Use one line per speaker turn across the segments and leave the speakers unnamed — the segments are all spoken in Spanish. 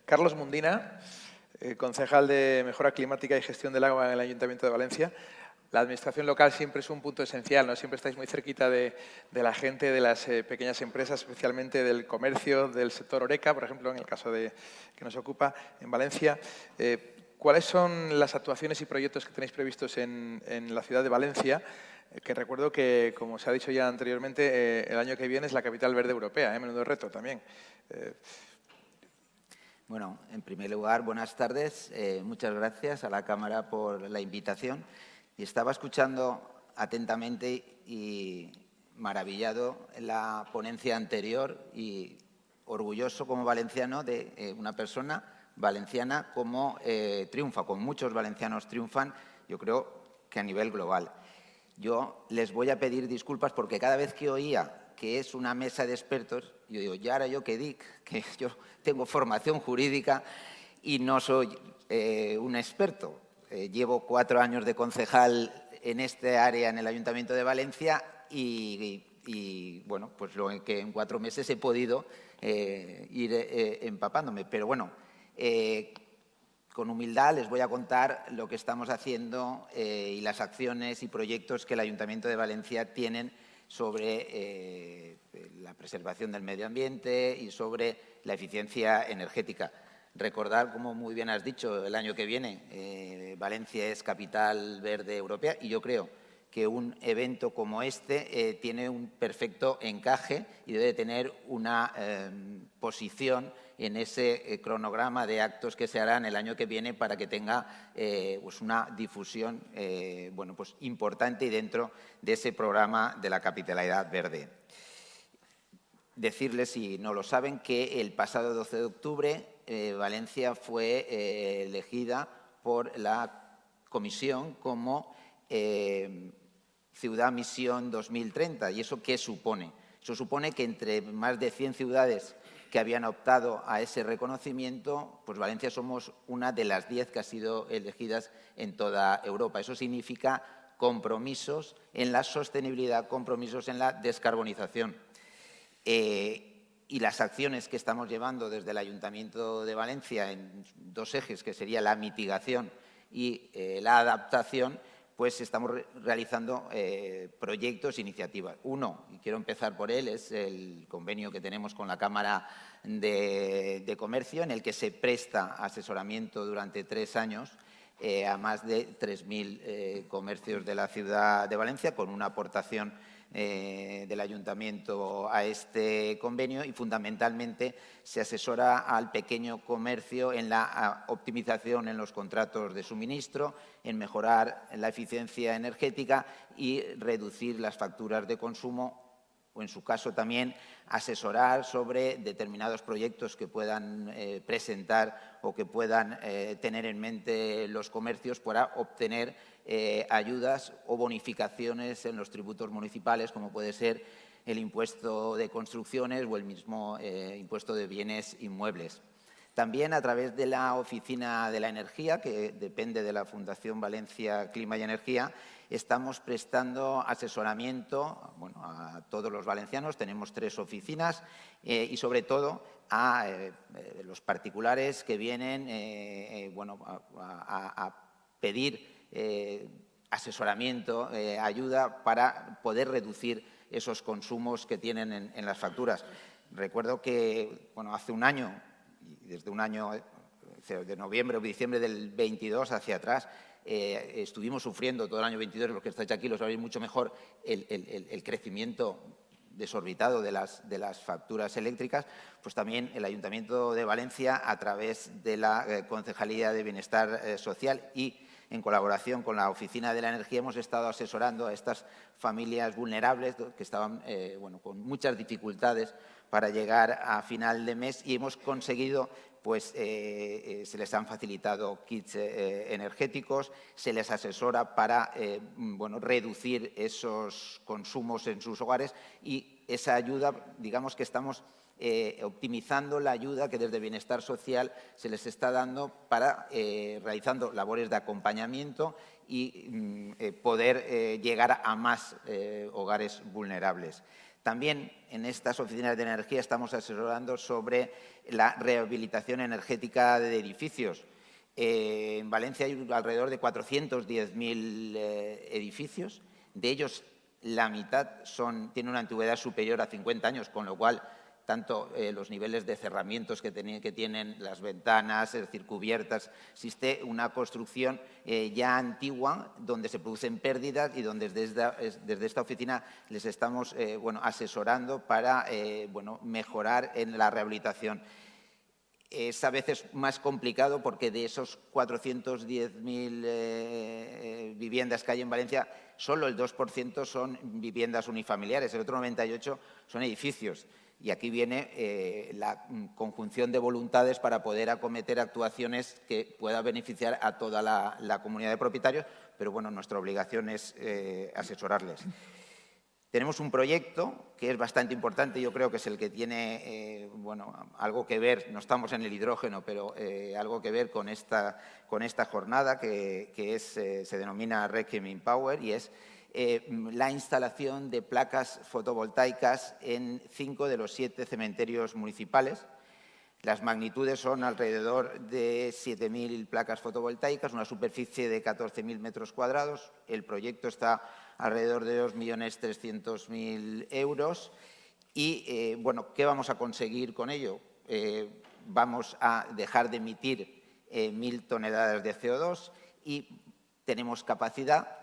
Carlos Mundina, concejal de Mejora Climática y Gestión del Agua en el Ayuntamiento de Valencia. La administración local siempre es un punto esencial, ¿no? Siempre estáis muy cerquita de la gente, de las pequeñas empresas, especialmente del comercio, del sector Horeca, por ejemplo, en el caso que nos ocupa en Valencia. ¿Cuáles son las actuaciones y proyectos que tenéis previstos en la ciudad de Valencia? Que recuerdo que, como se ha dicho ya anteriormente, el año que viene es la capital verde europea, menudo reto también.
Bueno, en primer lugar, buenas tardes. Muchas gracias a la Cámara por la invitación. Y estaba escuchando atentamente y maravillado la ponencia anterior y orgulloso como valenciano de una persona valenciana como triunfa, como muchos valencianos triunfan, yo creo que a nivel global. Yo les voy a pedir disculpas porque cada vez que oía que es una mesa de expertos, yo digo, ¿y ahora yo qué dic? Que yo tengo formación jurídica y no soy un experto. Llevo 4 años de concejal en este área en el Ayuntamiento de Valencia y bueno, pues lo que en 4 meses he podido ir empapándome. Pero bueno, con humildad les voy a contar lo que estamos haciendo y las acciones y proyectos que el Ayuntamiento de Valencia tienen sobre la preservación del medio ambiente y sobre la eficiencia energética. Recordar, como muy bien has dicho, el año que viene Valencia es capital verde europea y yo creo que un evento como este tiene un perfecto encaje y debe tener una posición en ese cronograma de actos que se harán el año que viene para que tenga pues una difusión bueno, pues importante y dentro de ese programa de la capitalidad verde. Decirles, si no lo saben, que el pasado 12 de octubre Valencia fue elegida por la Comisión como Ciudad Misión 2030. ¿Y eso qué supone? Eso supone que entre más de 100 ciudades que habían optado a ese reconocimiento, pues Valencia somos una de las 10 que ha sido elegidas en toda Europa. Eso significa compromisos en la sostenibilidad, compromisos en la descarbonización. Y las acciones que estamos llevando desde el Ayuntamiento de Valencia en 2 ejes, que sería la mitigación y la adaptación, pues estamos realizando proyectos e iniciativas. Uno, y quiero empezar por él, es el convenio que tenemos con la Cámara de Comercio, en el que se presta asesoramiento durante 3 años a más de 3.000 comercios de la ciudad de Valencia, con una aportación del Ayuntamiento a este convenio, y fundamentalmente se asesora al pequeño comercio en la optimización en los contratos de suministro, en mejorar la eficiencia energética y reducir las facturas de consumo, o en su caso también asesorar sobre determinados proyectos que puedan presentar o que puedan tener en mente los comercios para obtener ayudas o bonificaciones en los tributos municipales, como puede ser el impuesto de construcciones o el mismo impuesto de bienes inmuebles. También a través de la Oficina de la Energía, que depende de la Fundación Valencia Clima y Energía, estamos prestando asesoramiento a todos los valencianos. Tenemos 3 oficinas y, sobre todo, a los particulares que vienen a pedir asesoramiento, ayuda para poder reducir esos consumos que tienen en las facturas. Recuerdo que hace un año, y desde un año de noviembre o diciembre del 22 hacia atrás, estuvimos sufriendo todo el año 22, los que estáis aquí lo sabéis mucho mejor, el crecimiento desorbitado de las facturas eléctricas. Pues también el Ayuntamiento de Valencia, a través de la Concejalía de Bienestar Social y en colaboración con la Oficina de la Energía, hemos estado asesorando a estas familias vulnerables que estaban con muchas dificultades para llegar a final de mes, y hemos conseguido, pues se les han facilitado kits energéticos, se les asesora para reducir esos consumos en sus hogares, y esa ayuda, digamos que estamos optimizando la ayuda que desde Bienestar Social se les está dando para realizando labores de acompañamiento y poder llegar a más hogares vulnerables. También en estas oficinas de energía estamos asesorando sobre la rehabilitación energética de edificios. En Valencia hay alrededor de 410.000 edificios, de ellos la mitad tienen una antigüedad superior a 50 años, con lo cual tanto los niveles de cerramientos que tienen las ventanas, es decir, cubiertas, existe una construcción ya antigua donde se producen pérdidas y donde desde esta oficina les estamos asesorando para mejorar en la rehabilitación. Es a veces más complicado porque de esos 410.000 viviendas que hay en Valencia, solo el 2% son viviendas unifamiliares, el otro 98% son edificios. Y aquí viene la conjunción de voluntades para poder acometer actuaciones que puedan beneficiar a toda la comunidad de propietarios, pero bueno, nuestra obligación es asesorarles. Tenemos un proyecto que es bastante importante, yo creo que es el que tiene algo que ver, no estamos en el hidrógeno, pero algo que ver con esta jornada que se denomina Requiem Power, y es la instalación de placas fotovoltaicas en 5 de los 7 cementerios municipales. Las magnitudes son alrededor de 7.000 placas fotovoltaicas, una superficie de 14.000 metros cuadrados. El proyecto está alrededor de 2.300.000 euros. Y, ¿qué vamos a conseguir con ello? Vamos a dejar de emitir 1.000 toneladas de CO2 y tenemos capacidad,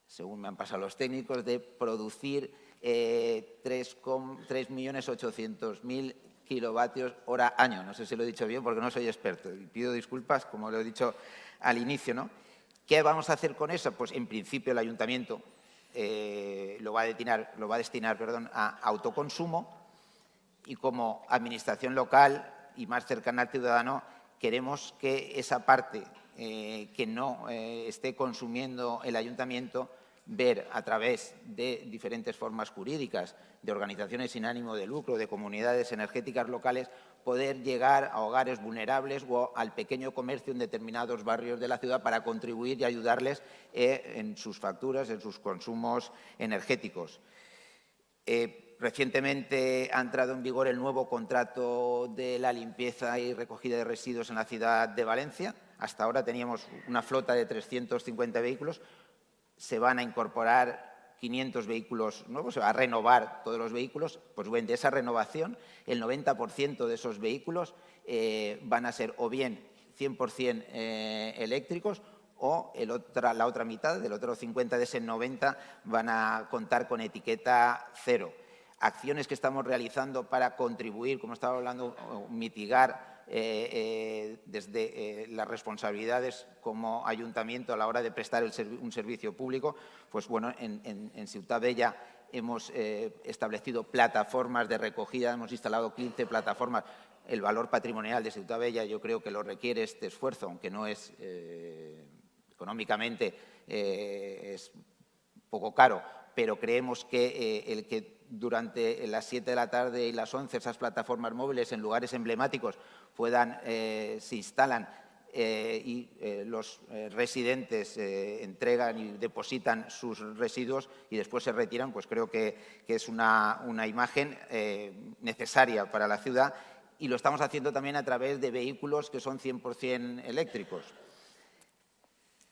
según me han pasado los técnicos, de producir 3.800.000 kilovatios hora año. No sé si lo he dicho bien porque no soy experto y pido disculpas, como lo he dicho al inicio, ¿no? ¿Qué vamos a hacer con eso? Pues en principio el ayuntamiento lo va a destinar a autoconsumo, y como administración local y más cercana al ciudadano queremos que esa parte que no esté consumiendo el ayuntamiento, ver a través de diferentes formas jurídicas, de organizaciones sin ánimo de lucro, de comunidades energéticas locales, poder llegar a hogares vulnerables o al pequeño comercio en determinados barrios de la ciudad para contribuir y ayudarles en sus facturas, en sus consumos energéticos. Recientemente ha entrado en vigor el nuevo contrato de la limpieza y recogida de residuos en la ciudad de Valencia. Hasta ahora teníamos una flota de 350 vehículos. Se van a incorporar 500 vehículos nuevos, se va a renovar todos los vehículos. Pues bien, de esa renovación, el 90% de esos vehículos van a ser o bien 100% eléctricos, o la otra mitad, del otro 50 de ese 90, van a contar con etiqueta cero. Acciones que estamos realizando para contribuir, como estaba hablando, mitigar desde las responsabilidades como ayuntamiento a la hora de prestar un servicio público. Pues bueno, en Ciutat Vella hemos establecido plataformas de recogida, hemos instalado 15 plataformas. El valor patrimonial de Ciutat Vella yo creo que lo requiere este esfuerzo, aunque no es económicamente es poco caro, pero creemos que el que durante las 7 de la tarde y las 11 esas plataformas móviles en lugares emblemáticos se instalan y los residentes entregan y depositan sus residuos y después se retiran, pues creo que es una imagen necesaria para la ciudad, y lo estamos haciendo también a través de vehículos que son 100% eléctricos.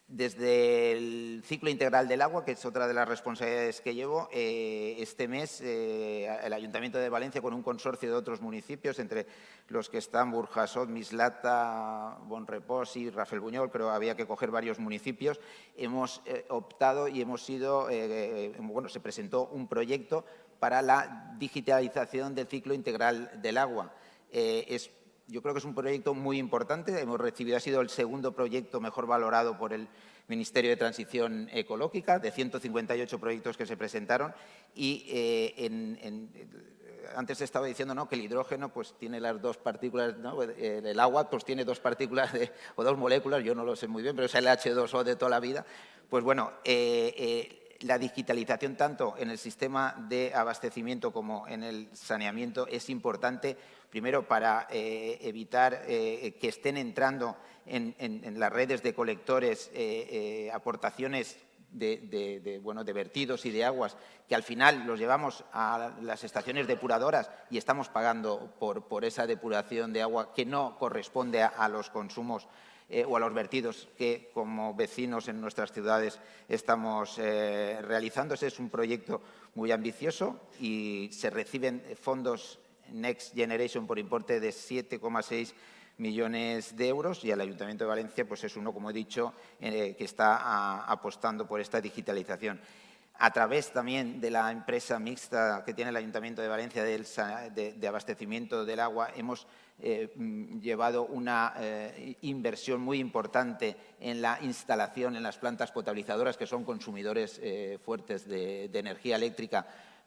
Desde el ciclo integral del agua, que es otra de las responsabilidades que llevo, este mes el Ayuntamiento de Valencia, con un consorcio de otros municipios, entre los que están Burjasot, Mislata, Bonrepòs y Rafelbuñol, pero había que coger varios municipios, hemos optado y se presentó un proyecto para la digitalización del ciclo integral del agua. Yo creo que es un proyecto muy importante. Ha sido el segundo proyecto mejor valorado por el Ministerio de Transición Ecológica, de 158 proyectos que se presentaron. Y antes estaba diciendo, ¿no?, que el hidrógeno pues tiene las dos partículas, ¿no? El agua pues tiene dos partículas o dos moléculas, yo no lo sé muy bien, pero es el H2O de toda la vida. Pues bueno, la digitalización tanto en el sistema de abastecimiento como en el saneamiento es importante, primero para evitar que estén entrando en las redes de colectores aportaciones de vertidos y de aguas, que al final los llevamos a las estaciones depuradoras y estamos pagando por esa depuración de agua que no corresponde a los consumos o a los vertidos que como vecinos en nuestras ciudades estamos realizando. Ese es un proyecto muy ambicioso y se reciben fondos Next Generation por importe de 7,6 millones de euros y el Ayuntamiento de Valencia pues es uno, como he dicho, que está apostando por esta digitalización. A través también de la empresa mixta que tiene el Ayuntamiento de Valencia de abastecimiento del agua, hemos llevado una inversión muy importante en la instalación en las plantas potabilizadoras, que son consumidores fuertes de energía eléctrica,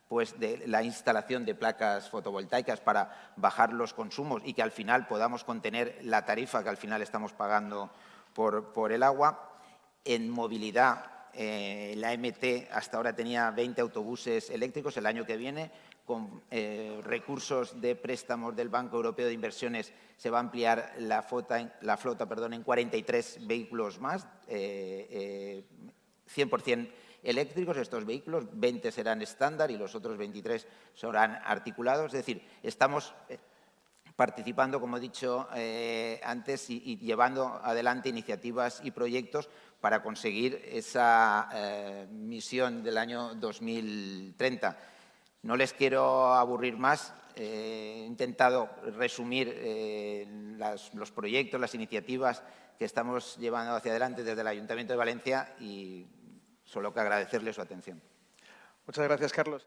pues de la instalación de placas fotovoltaicas para bajar los consumos y que al final podamos contener la tarifa que al final estamos pagando por el agua. En movilidad, la MT hasta ahora tenía 20 autobuses eléctricos. El año que viene, con recursos de préstamos del Banco Europeo de Inversiones, se va a ampliar la flota en 43 vehículos más, 100% eléctricos. Estos vehículos, 20 serán estándar y los otros 23 serán articulados. Es decir, estamos participando, como he dicho antes, y llevando adelante iniciativas y proyectos para conseguir esa misión del año 2030. No les quiero aburrir más. He intentado resumir los proyectos, las iniciativas que estamos llevando hacia adelante desde el Ayuntamiento de Valencia y solo que agradecerle su atención.
Muchas gracias, Carlos.